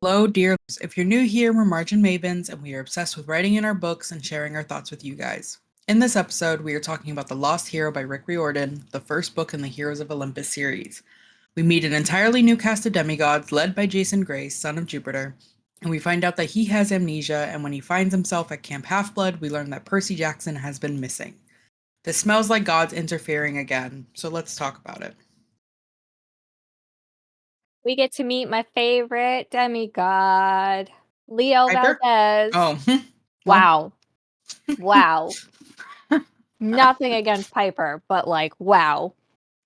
Hello, dear. If you're new here, we're Margin Mavens, and we are obsessed with writing in our books and sharing our thoughts with you guys. In this episode, we are talking about The Lost Hero by Rick Riordan, the first book in the Heroes of Olympus series. We meet an entirely new cast of demigods led by Jason Gray, son of Jupiter, and we find out that he has amnesia, and when he finds himself at Camp Half-Blood, we learn that Percy Jackson has been missing. This smells like gods interfering again, so let's talk about it. We get to meet my favorite demigod, Leo Piper? Valdez. Oh, wow. Wow. Nothing against Piper, but wow.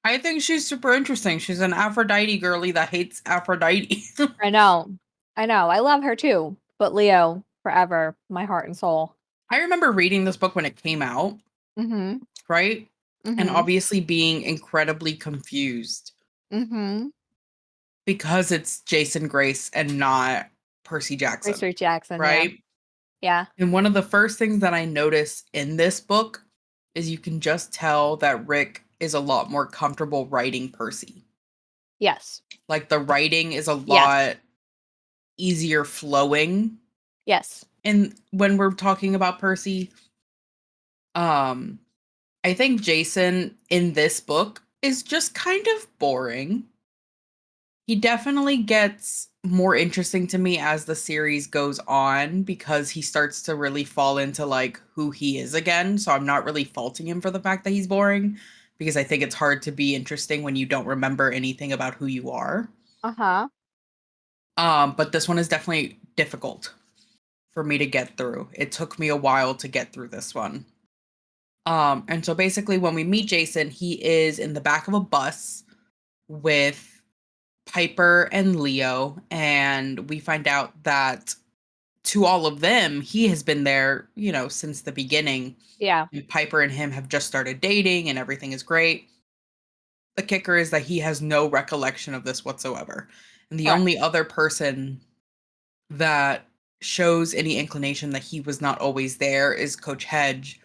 I think she's super interesting. She's an Aphrodite girly that hates Aphrodite. I know. I love her too. But Leo, forever, my heart and soul. I remember reading this book when it came out, Mm-hmm. right? And Mm-hmm. obviously being incredibly confused Mm-hmm. because it's Jason Grace and not Percy Jackson, Percy Jackson, right? Yeah. And one of the first things that I notice in this book is you can just tell that Rick is a lot more comfortable writing Percy. Yes. Like the writing is a Yes. lot easier flowing. Yes. And when we're talking about Percy, I think Jason in this book is just kind of boring. He definitely gets more interesting to me as the series goes on because he starts to really fall into like who he is again. So I'm not really faulting him for the fact that he's boring because I think it's hard to be interesting when you don't remember anything about who you are. Uh-huh. But this one is definitely difficult for me to get through. It took me a while to get through this one. And so basically when we meet Jason, he is in the back of a bus with Piper and Leo, and we find out that to all of them, he has been there, since the beginning. Yeah. And Piper and him have just started dating and everything is great. The kicker is that he has no recollection of this whatsoever. And the Correct. only other person that shows any inclination that he was not always there is Coach Hedge.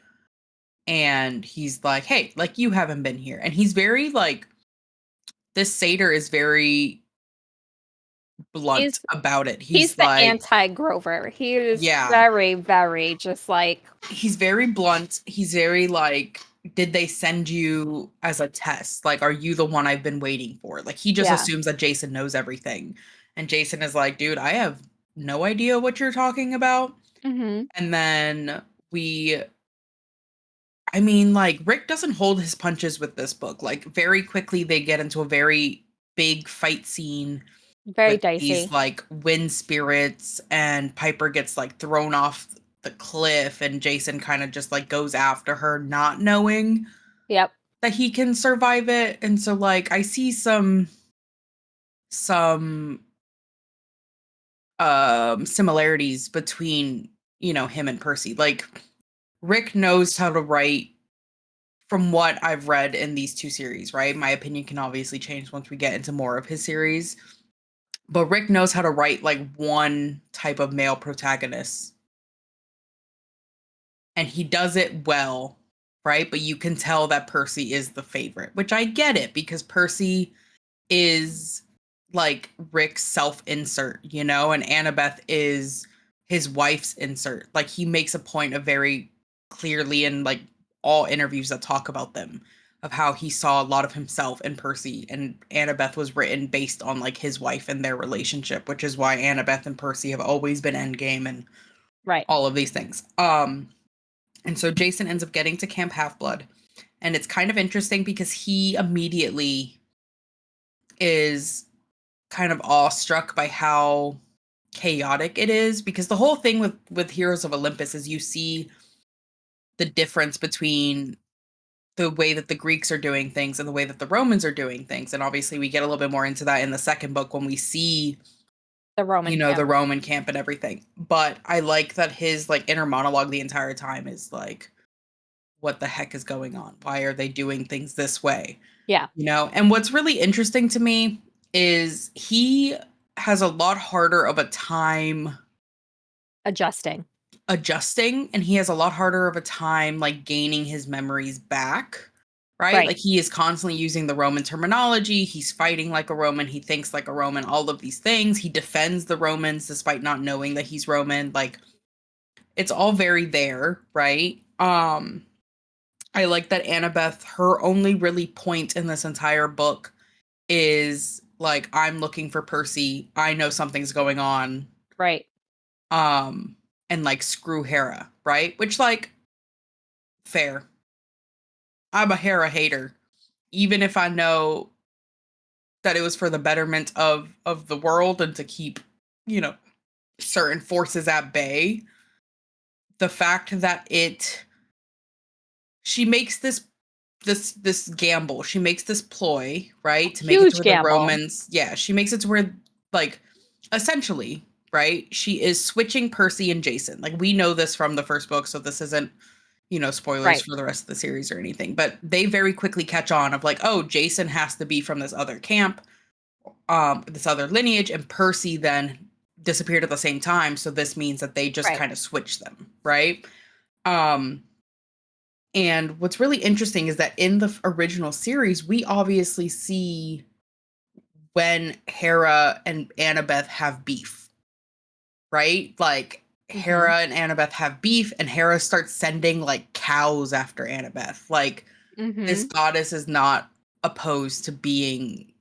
And he's like, hey, like you haven't been here. And he's very like, this satyr is very blunt about it. He's He's the like, anti-Grover. He is yeah, very, very just he's very blunt. He's very like, did they send you as a test? Like, are you the one I've been waiting for? Like, he just yeah. assumes that Jason knows everything. And Jason is like, dude, I have no idea what you're talking about. Mm-hmm. And then I mean, like, Rick doesn't hold his punches with this book. Like, very quickly, they get into a very big fight scene Very with these dicey. like wind spirits, and Piper gets like thrown off the cliff, and Jason kind of just like goes after her, not knowing Yep. that he can survive it. And so, like, I see some similarities between him and Percy. Like, Rick knows how to write from what I've read in these two series, right? My opinion can obviously change once we get into more of his series. But Rick knows how to write like one type of male protagonist. And he does it well, right? But you can tell that Percy is the favorite, which I get it because Percy is like Rick's self-insert, and Annabeth is his wife's insert. Like, he makes a point of very clearly in like all interviews that talk about them of how he saw a lot of himself in Percy, and Annabeth was written based on like his wife and their relationship, which is why Annabeth and Percy have always been endgame and Right. all of these things. And so Jason ends up getting to Camp Half-Blood, and it's kind of interesting because he immediately is kind of awestruck by how chaotic it is, because the whole thing with Heroes of Olympus is you see the difference between the way that the Greeks are doing things and the way that the Romans are doing things. And obviously we get a little bit more into that in the second book when we see The Roman camp. the Roman camp and everything. But I like that his like inner monologue the entire time is like, what the heck is going on? Why are they doing things this way? Yeah. And what's really interesting to me is he has a lot harder of a time Adjusting. adjusting, and he has a lot harder of a time like gaining his memories back right? Right. Like he is constantly using the Roman terminology. He's fighting like a Roman. He thinks like a Roman, all of these things. He defends the Romans despite not knowing that he's Roman. Like it's all very there, right? I like that Annabeth, her only really point in this entire book is like, I'm looking for Percy. I know something's going on. Right. Um, and like screw Hera, right? Which like fair. I'm a Hera hater. Even if I know that it was for the betterment of the world and to keep, you know, certain forces at bay. The fact that she makes this gamble. She makes this ploy, right? To make it to Huge where the gamble. Romans, yeah, she makes it to where like essentially, right? She is switching Percy and Jason. Like we know this from the first book, so this isn't, spoilers Right. for the rest of the series or anything, but they very quickly catch on of like, oh, Jason has to be from this other camp, this other lineage, and Percy then disappeared at the same time, so this means that they just Right. kind of switch them, right? Um and what's really interesting is that in the original series, we obviously see when Hera and Annabeth have beef, right? Like Mm-hmm. Hera and Annabeth have beef, and Hera starts sending like cows after Annabeth. Like this Mm-hmm. goddess is not opposed to being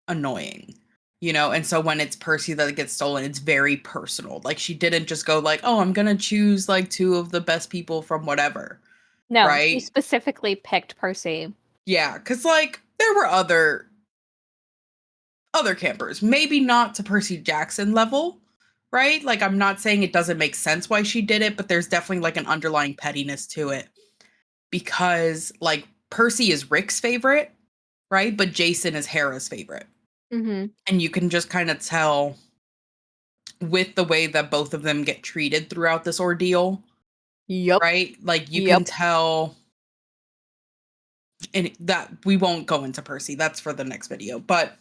annoying, and so when it's Percy that gets stolen, it's very personal. Like she didn't just go like, oh, I'm gonna choose like two of the best people from whatever, No, she right? specifically picked Percy. Yeah, because like there were other campers, maybe not to Percy Jackson level, right? Like I'm not saying it doesn't make sense why she did it, but there's definitely like an underlying pettiness to it, because like Percy is Rick's favorite, right? But Jason is Hera's favorite. Mm-hmm. And you can just kind of tell with the way that both of them get treated throughout this ordeal, Yep. right? Like you can Yep. tell, and that we won't go into Percy, that's for the next video, but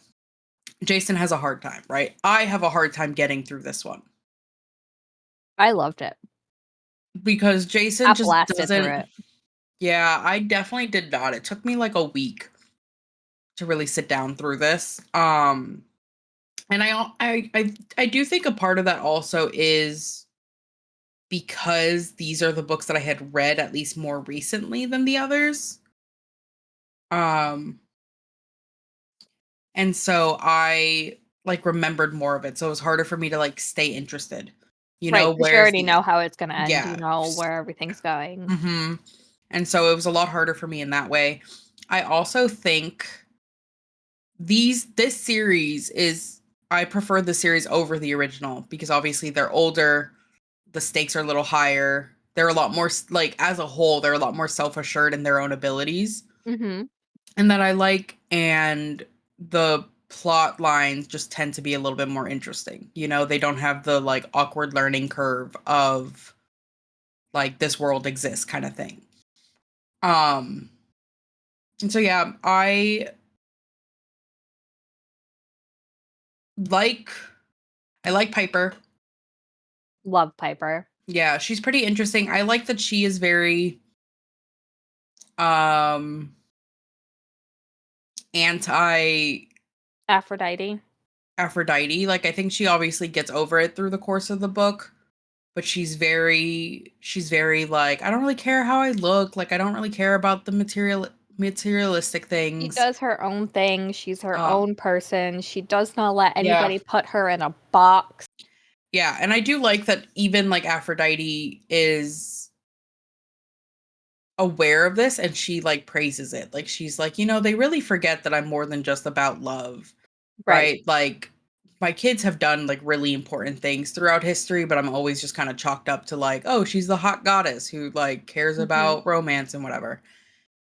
Jason has a hard time, right? I have a hard time getting through this one I loved it. because Jason I just blasted through doesn't. it. Yeah, I definitely did not. It took me like a week to really sit down through this. And I do think a part of that also is because these are the books that I had read at least more recently than the others. Um, and so I like remembered more of it. So it was harder for me to like stay interested, Right, because you whereas already know the how it's gonna end. You yeah. know where everything's going. Mm-hmm. And so it was a lot harder for me in that way. I also think this series is I prefer the series over the original because obviously they're older, the stakes are a little higher. They're a lot more like as a whole, they're a lot more self-assured in their own abilities. Mm-hmm. And that I like, and the plot lines just tend to be a little bit more interesting. They don't have the like awkward learning curve of like this world exists kind of thing. Um and so yeah, like I like Piper. Love Piper. Yeah, she's pretty interesting. I like that she is very um anti Aphrodite. Aphrodite. Like I think she obviously gets over it through the course of the book, but she's very like, I don't really care how I look, like I don't really care about the materialistic She things. does her own thing. She's her Um own person. She does not let yeah. anybody put her in a box. Yeah, and I do like that even like Aphrodite is aware of this and she like praises it. Like she's like, they really forget that I'm more than just about love, Right. right? Like my kids have done like really important things throughout history, but I'm always just kind of chalked up to like, oh, she's the hot goddess who like cares Mm-hmm. about romance and whatever.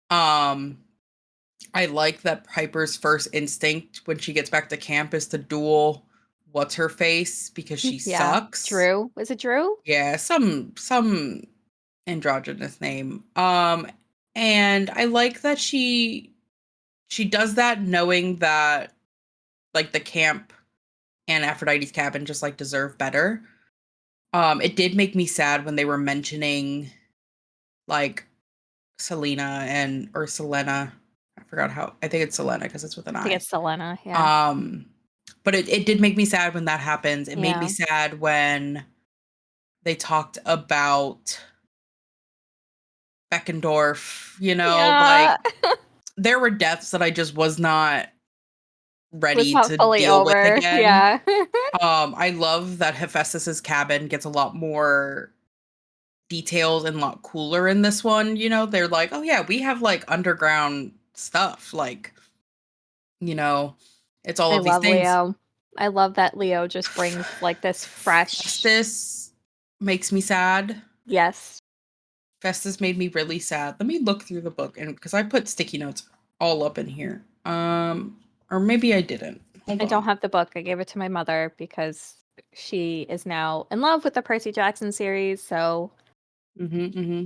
Um I like that Piper's first instinct when she gets back to camp is to duel what's her face because she Yeah. sucks. Drew. Is it Drew? Yeah, some androgynous name. And I like that she does that knowing that like the camp and Aphrodite's cabin just like deserve better. It did make me sad when they were mentioning like Selena or Selena. I forgot how. I think it's Selena because it's with an I think I. it's Selena. Yeah. But it did make me sad when that happens. It made me Yeah. sad when they talked about Beckendorf, like Yeah. there were deaths that I just was not Was ready not to fully deal with over. again. Yeah. I love that Hephaestus's cabin gets a lot more detailed and a lot cooler in this one. They're like, oh yeah, we have like underground stuff. Like, you know, it's all I of these love things. Leo. I love that Leo just brings like this fresh. Festus makes me sad. Yes. Festus made me really sad. Let me look through the book, and because I put sticky notes all up in here. Or maybe I didn't. Hold I don't on. have the book. I gave it to my mother because she is now in love with the Percy Jackson series. So, Mm-hmm.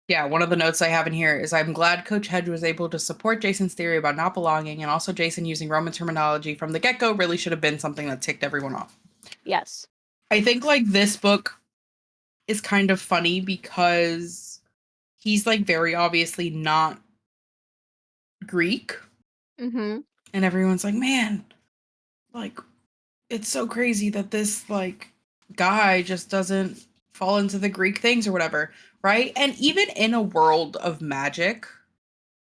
Yeah, one of the notes I have in here is I'm glad Coach Hedge was able to support Jason's theory about not belonging, and also Jason using Roman terminology from the get-go really should have been something that ticked everyone off. yes. I think like this book is kind of funny because he's like very obviously not Greek, Mhm. and everyone's like, man, like it's so crazy that this like guy just doesn't fall into the Greek things or whatever, right? And even in a world of magic,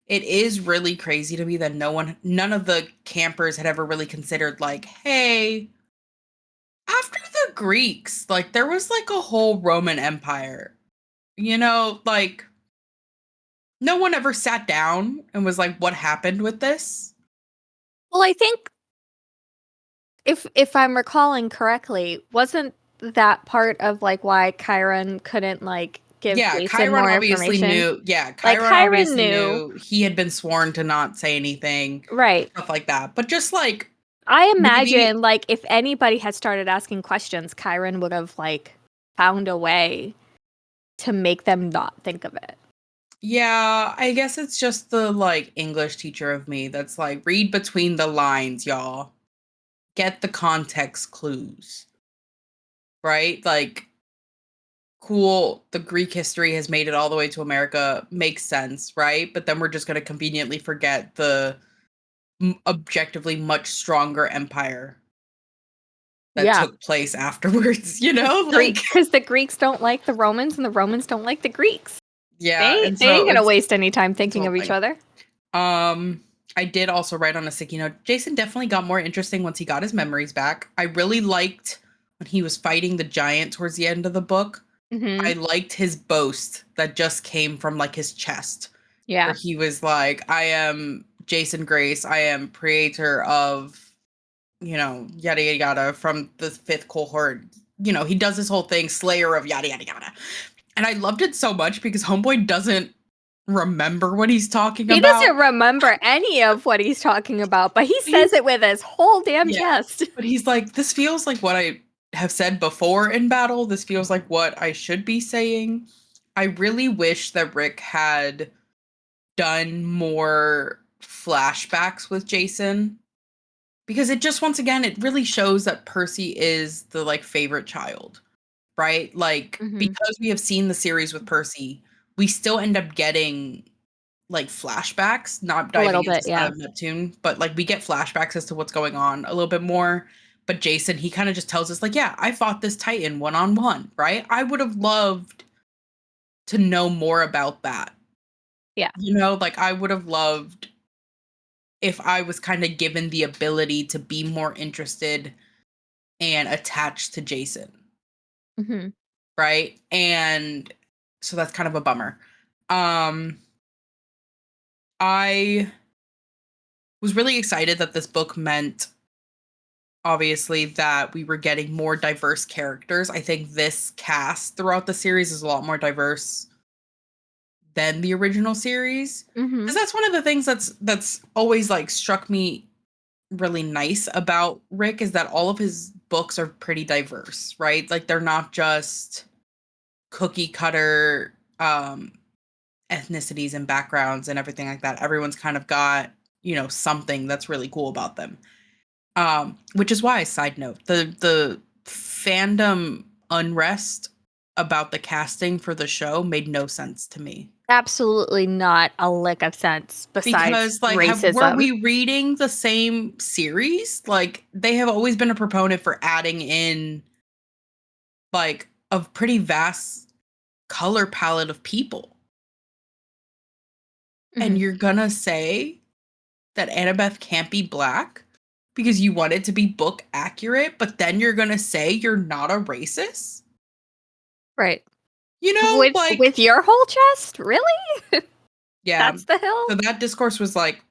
it is really crazy to me that none of the campers had ever really considered like, hey, after the Greeks, like there was like a whole Roman Empire. Like no one ever sat down and was like, what happened with this? Well, I think if I'm recalling correctly, wasn't that part of like why Chiron couldn't like give Yeah, Jason more information? Like Chiron Chiron obviously knew, knew he had been sworn to not say anything, right? stuff like that. But just like I maybe, imagine like if anybody had started asking questions, Chiron would have like found a way to make them not think of it. yeah, I guess it's just the like English teacher of me that's like, read between the lines, y'all. Get the context clues, right? Like, cool, the Greek history has made it all the way to America, makes sense, right? But then we're just going to conveniently forget the objectively much stronger empire that Yeah. took place afterwards, like Because the Greeks don't like the Romans and the Romans don't like the Greeks. yeah, and They ain't so gonna waste any time it's a thinking whole of each thing. other. I did also write on a sticky note, Jason definitely got more interesting once he got his memories back. I really liked when he was fighting the giant towards the end of the book. Hmm. I liked his boast that just came from like his chest, where Yeah. he was like, I am Jason Grace, I am creator of, yada yada yada from the fifth cohort. He does this whole thing, slayer of yada yada yada. And I loved it so much because Homeboy doesn't remember what he's talking He about. doesn't remember any of what he's talking about, but he says He's it with his whole damn Yeah, chest. but he's like, this feels like what I have said before in battle. This feels like what I should be saying. I really wish that Rick had done more flashbacks with Jason because it just once again it really shows that Percy is the like favorite child, right? Like Hmm. because we have seen the series with Percy, we still end up getting like flashbacks, not A little diving into bit, Son yeah. of Neptune, but like we get flashbacks as to what's going on a little bit more. But Jason, he kind of just tells us, like, yeah, I fought this Titan one on one, right? I would have loved to know more about that. Yeah. Like I would have loved if I was kind of given the ability to be more interested and attached to Jason, Hmm. right? And so that's kind of a bummer. Um, I was really excited that this book meant obviously that we were getting more diverse characters. I think this cast throughout the series is a lot more diverse than the original series. Hmm. Because that's one of the things that's always like struck me really nice about Rick is that all of his books are pretty diverse, right? Like they're not just cookie cutter ethnicities and backgrounds and everything like that. Everyone's kind of got, something that's really cool about them. Which is why, side note, the fandom unrest about the casting for the show made no sense to me. Absolutely not a lick of sense besides Because like were racism. we reading the same series? Like they have always been a proponent for adding in like a pretty vast color palette of people. And Mhm. you're gonna say that Annabeth can't be black because you want it to be book accurate, but then you're gonna say you're not a racist? Right. You know, With like, with your whole chest? Really? yeah. That's the hill? So that discourse was like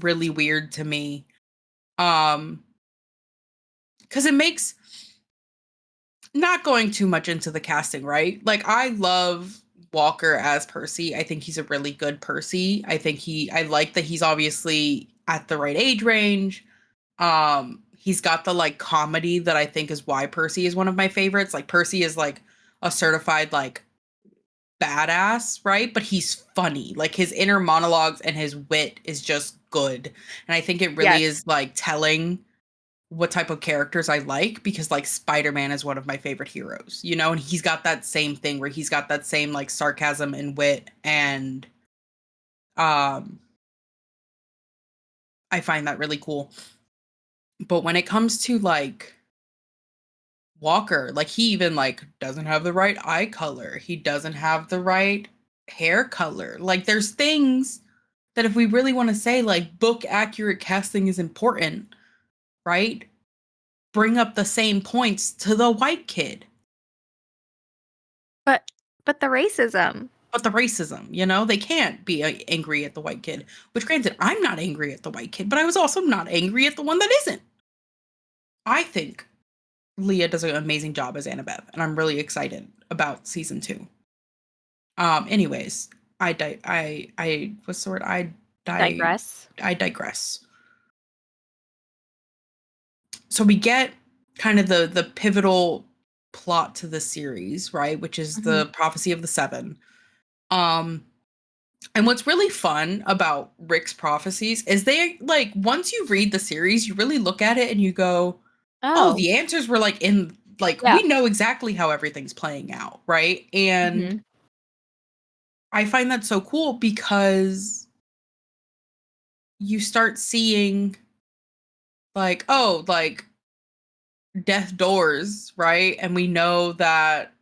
really weird to me. Because it makes not going too much into the casting, right? Like I love Walker as Percy. I think he's a really good Percy. I like that he's obviously at the right age range. He's got the like comedy that I think is why Percy is one of my favorites. Like Percy is like a certified like badass, right? But he's funny. Like his inner monologues and his wit is just good. And I think it really Yes. is like telling what type of characters I like because like Spider-Man is one of my favorite heroes, you know, and he's got that same thing where he's got that same like sarcasm and wit and um I find that really cool. But when it comes to like Walker, like he even like doesn't have the right eye color. He doesn't have the right hair color. Like there's things that if we really want to say like book accurate casting is important, right? Bring up the same points to the white kid. But the racism. But the racism, you know, they can't be angry at the white kid. Which, granted, I'm not angry at the white kid, but I was also not angry at the one that isn't. I think Leah does an amazing job as Annabeth, and I'm really excited about season 2. Anyways, I what's the word? Digress. I digress. So we get kind of the pivotal plot to the series, right? Which is Mhm. the prophecy of the seven. Um, And what's really fun about Rick's prophecies is they like once you read the series, you really look at it and you go, "Oh, Oh. the answers were like in like Yeah. we know exactly how everything's playing out, right?" And Mhm. I find that so cool because you start seeing like, oh, like death doors, right? And we know that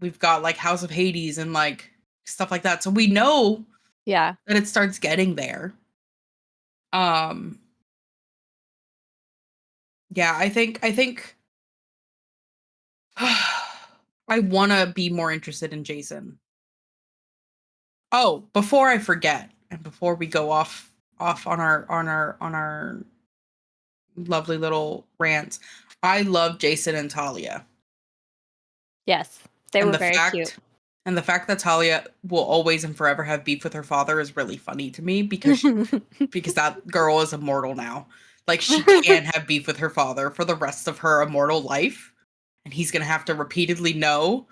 we've got like House of Hades and like stuff like that. So we know Yeah. that it starts getting there. Um yeah, I think I want to be more interested in Jason. Oh, before I forget, and before we go off on our lovely little rants, I love Jason and Talia, Yes. They and were the very cute. fact that Talia will always and forever have beef with her father is really funny to me because that girl is immortal now. Like she can't have beef with her father for the rest of her immortal life, and he's gonna have to repeatedly know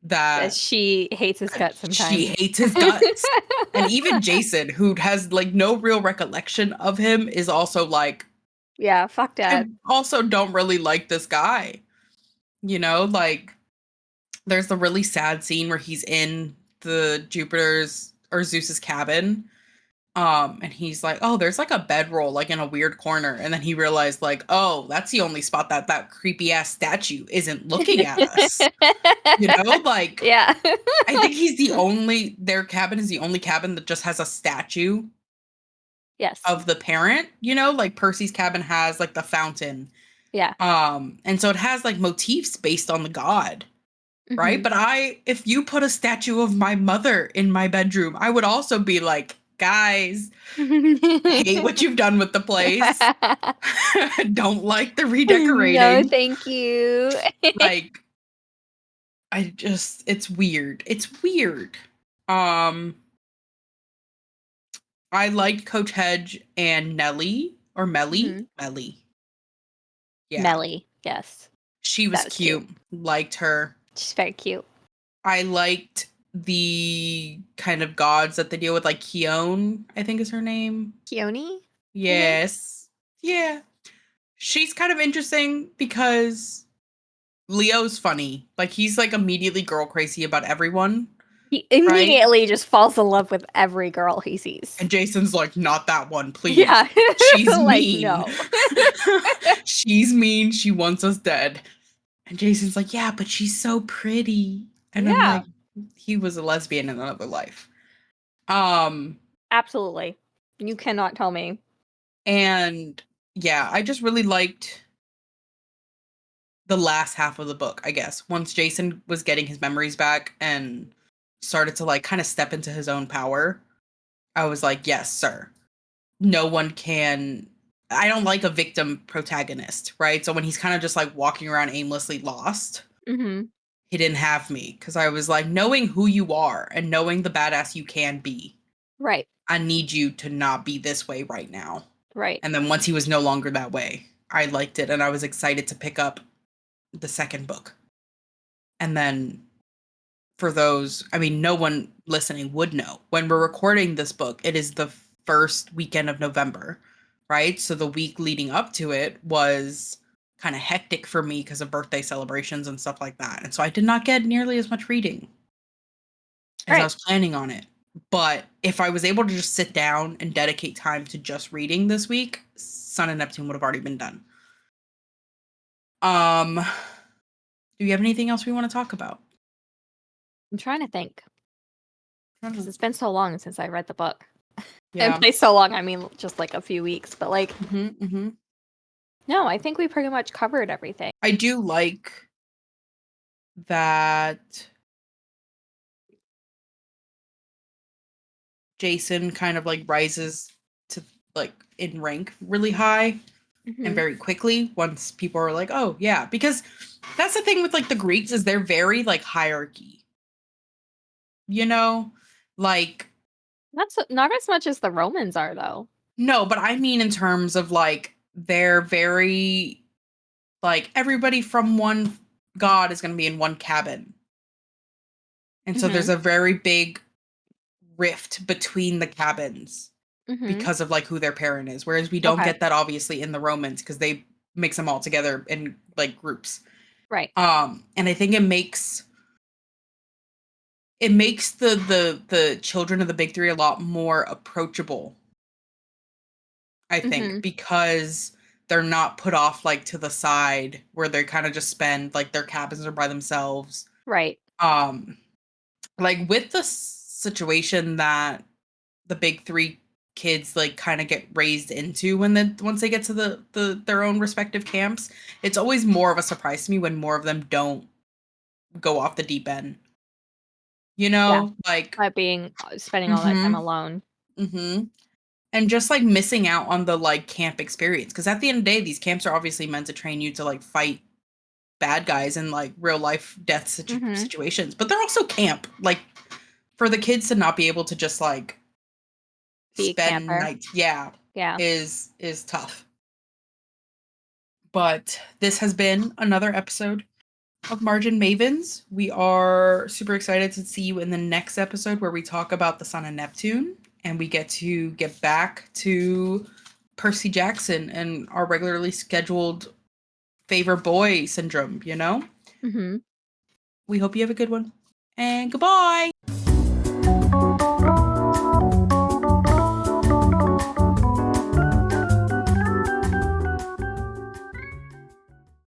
That that she hates his guts she sometimes. hates his guts. And even Jason, who has like no real recollection of him, is also like, Yeah, fuck I that. also don't really like this guy. You know, like there's the really sad scene where he's in the Jupiter's or Zeus's cabin. And he's like, oh, there's like a bedroll like in a weird corner. And then he realized, like, oh, that's the only spot that creepy ass statue isn't looking at us. You know, like Yeah. I think he's the only their cabin is the only cabin that just has a statue Yes. of the parent, you know, like Percy's cabin has like the fountain. Yeah. And so it has like motifs based on the god, right? Mhm. But if you put a statue of my mother in my bedroom, I would also be like, guys, hate what you've done with the place. Don't like the No, redecorating. thank you. Like, it's weird. It's weird. Um, I liked Coach Hedge and Nellie or Melly. Mhm. Melly. Yeah. Melly, yes. She was That was cute. cute. Liked her. She's very cute. I liked the kind of gods that they deal with, like Keone, I think is her name. Keone, I think. Yes. Yeah. She's kind of interesting because Leo's funny. Like, he's like immediately girl crazy about everyone. He immediately just falls in love with every girl he sees. And Jason's like, not that one, please. Yeah. She's like, mean. no. She's mean. She wants us dead. And Jason's like, yeah, but she's so pretty. And I'm Yeah. like, he was a lesbian in another life. Absolutely. You cannot tell me. And yeah, I just really liked the last half of the book, I guess. Once Jason was getting his memories back and started to like kind of step into his own power, I was like, yes, sir. No one can. I don't like a victim protagonist, right? So when he's kind of just like walking around aimlessly lost, Mm-hmm. he didn't have me because I was like, knowing who you are and knowing the badass you can be, Right. I need you to not be this way right now. Right. And then once he was no longer that way, I liked it and I was excited to pick up the second book. And then for those, I mean, no one listening would know. When we're recording this book, it is the first weekend of November, right? So the week leading up to it was kind of hectic for me because of birthday celebrations and stuff like that. And so I did not get nearly as much reading as I was planning on it. But if I was able to just sit down and dedicate time to just reading this week, Sun and Neptune would have already been done. Do you have anything else we want to talk about? I'm trying to think. Because Mhm. it's been so long since I read the book. Yeah. And by so long, I mean just like a few weeks. But like, Mm-hmm. no, I think we pretty much covered everything. I do like that Jason kind of like rises to like in rank really high and very quickly once people are like, oh yeah, because that's the thing with like the Greeks is they're very like hierarchy, you know, like Not as much as the Romans are, though. no, but I mean in terms of like they're very like everybody from one god is going to be in one cabin, and so there's a very big rift between the cabins because of like who their parent is, whereas we don't get that obviously in the Romans because they mix them all together in like groups, Right. and I think it makes the children of the big three a lot more approachable, I think, because they're not put off like to the side where they kind of just spend like their cabins are by themselves. Right. Like with the situation that the big three kids like kind of get raised into once they get to their own respective camps, it's always more of a surprise to me when more of them don't go off the deep end, you know, like By spending all that time alone. and just like missing out on the like camp experience, because at the end of the day these camps are obviously meant to train you to like fight bad guys in like real life death situations, but they're also camp, like for the kids to not be able to just like Be a spend camper. nights, yeah, Yeah. is tough. But this has been another episode of Margin Mavens. We are super excited to see you in the next episode where we talk about the Sun and Neptune and we get back to Percy Jackson and our regularly scheduled favorite boy syndrome, you know? We hope you have a good one. And goodbye.